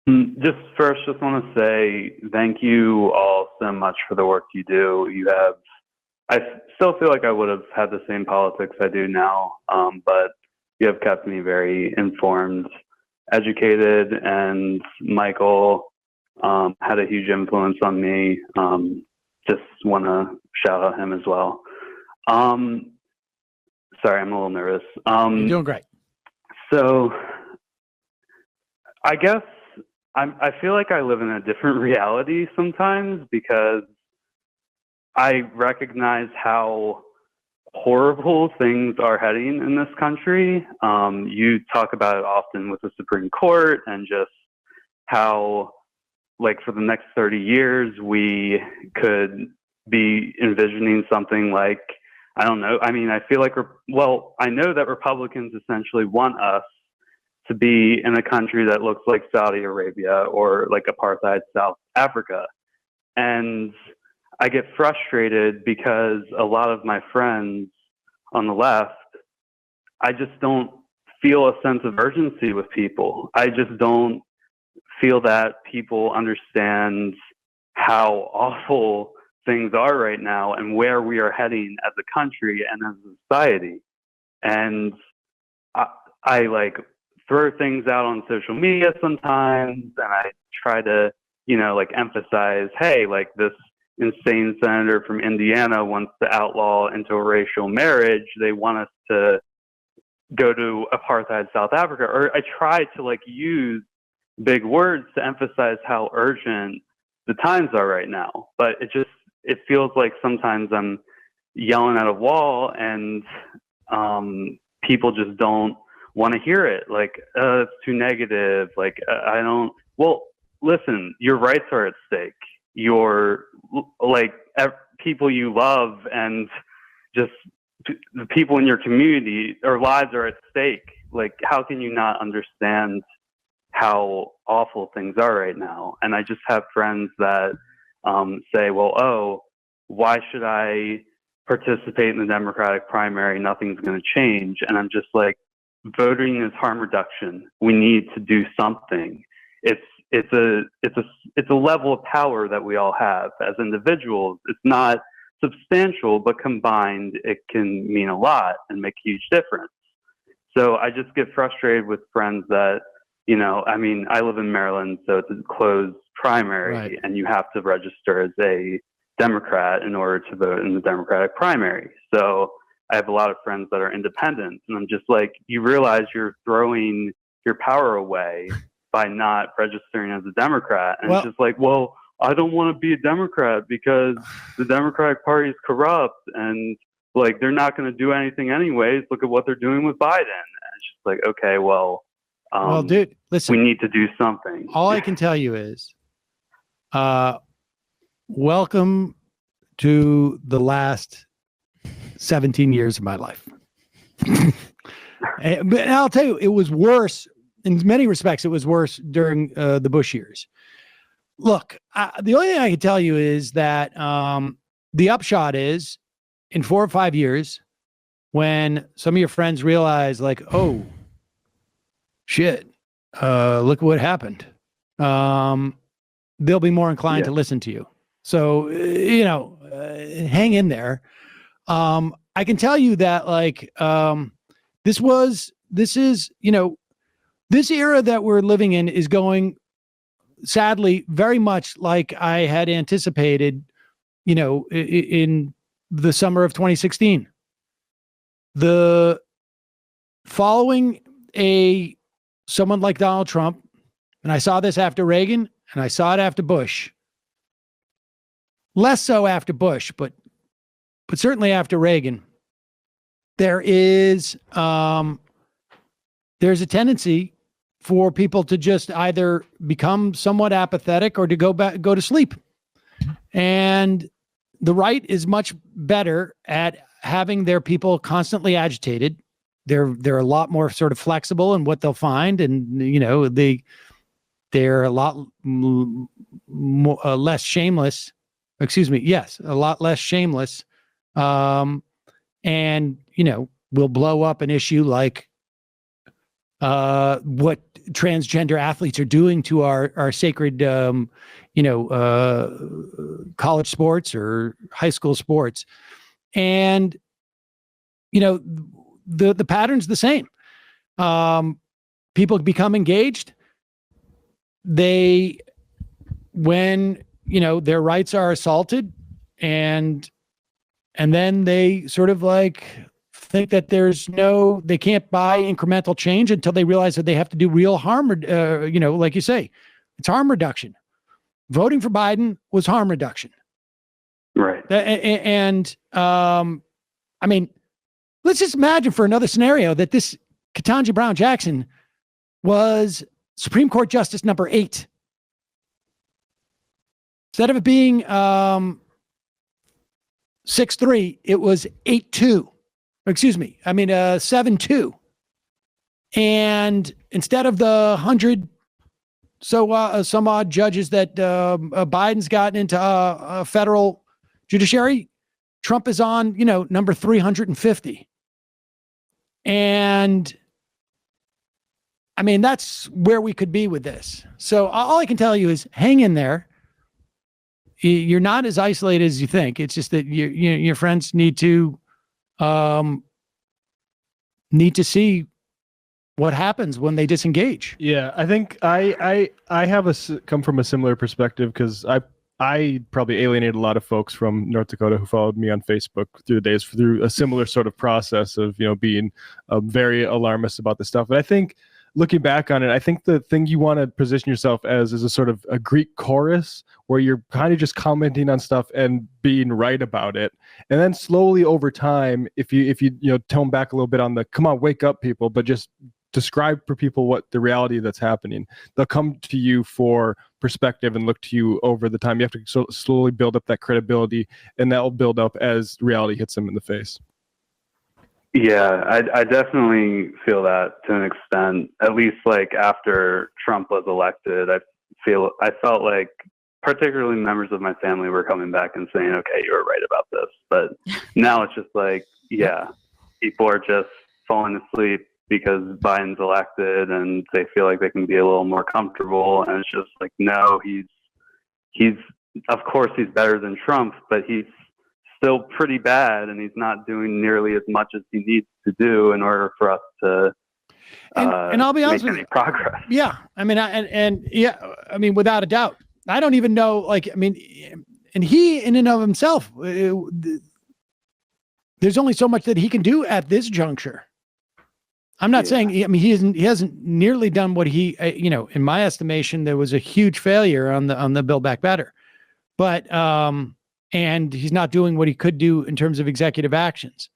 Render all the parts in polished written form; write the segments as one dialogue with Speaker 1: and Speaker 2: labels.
Speaker 1: Just first, just want to say thank you all so much for the work you do. I still feel like I would have had the same politics I do now, but you have kept me very informed, educated, and Michael had a huge influence on me. Just want to shout out him as well. Sorry, I'm a little nervous.
Speaker 2: You're doing great.
Speaker 1: So I guess I feel like I live in a different reality sometimes because I recognize how horrible things are heading in this country. You talk about it often with the Supreme Court and just how, like, for the next 30 years, we could be envisioning something like, I don't know. I mean, I feel like, I know that Republicans essentially want us to be in a country that looks like Saudi Arabia or like apartheid South Africa. And I get frustrated because a lot of my friends on the left, I just don't feel a sense of urgency with people. I just don't feel that people understand how awful things are right now and where we are heading as a country and as a society. And I like throw things out on social media sometimes, and I try to, like emphasize, hey, like this insane senator from Indiana wants to outlaw interracial marriage. They want us to go to apartheid South Africa. Or I try to like use big words to emphasize how urgent the times are right now. But it feels like sometimes I'm yelling at a wall and people just don't want to hear it. Like, it's too negative. Like, I don't, well, listen, your rights are at stake. Your, like, people you love and just the people in your community or lives are at stake. Like, how can you not understand how awful things are right now? And I just have friends that say, well, why should I participate in the Democratic primary? Nothing's going to change. And I'm just like, voting is harm reduction. We need to do something. It's a level of power that we all have as individuals. It's not substantial, but combined, it can mean a lot and make a huge difference. So I just get frustrated with friends that, I mean, I live in Maryland, so it's a closed primary, right, and you have to register as a Democrat in order to vote in the Democratic primary. So I have a lot of friends that are independent, and I'm just like, you realize you're throwing your power away by not registering as a Democrat. And it's just like, well, I don't want to be a Democrat because the Democratic Party is corrupt and like they're not going to do anything anyways. Look at what they're doing with Biden. And it's just like, okay, well,
Speaker 2: dude, listen,
Speaker 1: we need to do something.
Speaker 2: All I can tell you is, welcome to the last 17 years of my life. But I'll tell you, it was worse in many respects. It was worse during the Bush years. Look, the only thing I can tell you is that the upshot is in 4 or 5 years, when some of your friends realize like, oh, shit, look what happened. They'll be more inclined to listen to you. So, hang in there. I can tell you that like, this era that we're living in is going, sadly, very much like I had anticipated, in the summer of 2016. The following someone like Donald Trump, and I saw this after Reagan, and I saw it after Bush. Less so after Bush, but certainly after Reagan. There's a tendency for people to just either become somewhat apathetic or to go to sleep. And the right is much better at having their people constantly agitated. They're a lot more sort of flexible in what they'll find, and they're a lot less shameless. Excuse me. Yes, a lot less shameless. And will blow up an issue like what transgender athletes are doing to our sacred, college sports or high school sports. And, the pattern's the same. People become engaged. When their rights are assaulted, and then they sort of like think that they can't buy incremental change until they realize that they have to do real harm, like you say, it's harm reduction. Voting for Biden was harm reduction.
Speaker 1: Right.
Speaker 2: And let's just imagine for another scenario that this Ketanji Brown Jackson was Supreme Court Justice number 8. Instead of it being 6-3, it was 8-2. Excuse me. 7-2. And instead of the 100 some odd judges that Biden's gotten into federal judiciary, Trump is on, number 350. And that's where we could be with this. So all I can tell you is hang in there. You're not as isolated as you think. It's just that your friends need to see what happens when they disengage.
Speaker 3: Yeah, I think I come from a similar perspective because I probably alienated a lot of folks from North Dakota who followed me on Facebook through the days through a similar sort of process of being very alarmist about this stuff. But I think looking back on it, I think the thing you want to position yourself as is a sort of a Greek chorus where you're kind of just commenting on stuff and being right about it. And then slowly over time, if you tone back a little bit on the, come on, wake up people, but just describe for people what the reality that's happening, they'll come to you for perspective and look to you over the time. You have to slowly build up that credibility, and that will build up as reality hits them in the face.
Speaker 1: Yeah, I definitely feel that to an extent. At least like after Trump was elected, I felt like particularly members of my family were coming back and saying, okay, you were right about this. But now it's just like, yeah, people are just falling asleep because Biden's elected and they feel like they can be a little more comfortable. And it's just like, no, he's of course he's better than Trump, but he's still pretty bad, and he's not doing nearly as much as he needs to do in order for us to
Speaker 2: and I'll be honest with you,
Speaker 1: progress.
Speaker 2: Yeah, without a doubt. I don't even know, and he in and of himself, there's only so much that he can do at this juncture. I'm not saying, he hasn't nearly done what he, in my estimation, there was a huge failure on the Build Back Better, but, and he's not doing what he could do in terms of executive actions,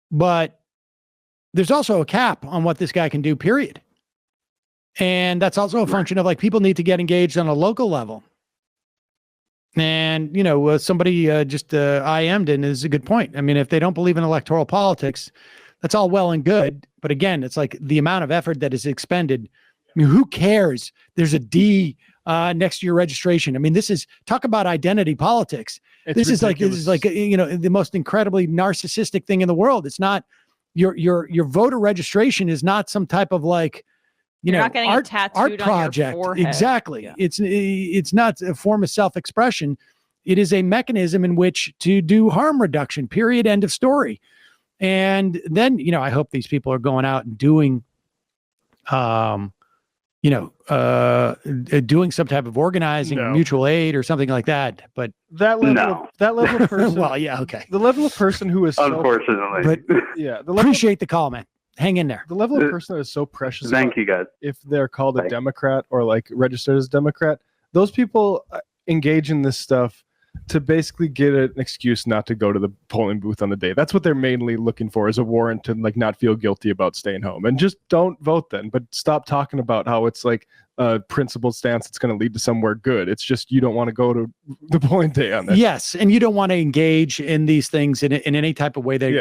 Speaker 2: but there's also a cap on what this guy can do, period. And that's also a function of people need to get engaged on a local level. And, somebody just IM'd and is a good point. If they don't believe in electoral politics, that's all well and good. But again, it's like the amount of effort that is expended. Who cares? There's a D next to your registration. This is, talk about identity politics. This is like the most incredibly narcissistic thing in the world. It's not your voter registration is not some type of
Speaker 4: you're not getting
Speaker 2: art
Speaker 4: tattooed
Speaker 2: project.
Speaker 4: On your forehead.
Speaker 2: Exactly.
Speaker 4: Yeah.
Speaker 2: It's not a form of self-expression. It is a mechanism in which to do harm reduction, period, end of story. And then, I hope these people are going out and doing, doing some type of organizing, mutual aid or something like that. But
Speaker 3: that level of person.
Speaker 2: Well, yeah. Okay.
Speaker 3: The level of person who is
Speaker 1: unfortunately,
Speaker 2: appreciate the call, man. Hang in there.
Speaker 3: The level of person that is so precious.
Speaker 1: Thank you, guys.
Speaker 3: If they're called a Democrat or registered as Democrat, those people engage in this stuff to basically get an excuse not to go to the polling booth on the day. That's what they're mainly looking for, is a warrant to not feel guilty about staying home. And just don't vote then, but stop talking about how it's a principled stance that's going to lead to somewhere good. It's just you don't want to go to the polling day on that.
Speaker 2: Yes, and you don't want to engage in these things in any type of way that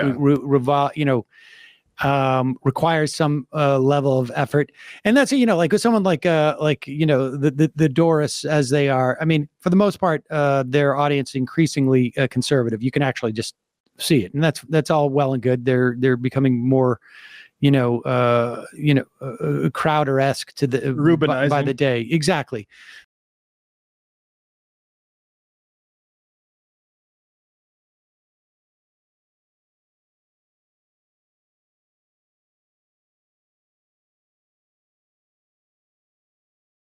Speaker 2: requires some level of effort. And that's with someone the Doris, as they are. For the most part, their audience increasingly conservative. You can actually just see it, and that's all well and good. They're becoming more Crowder-esque to the by the day. Exactly.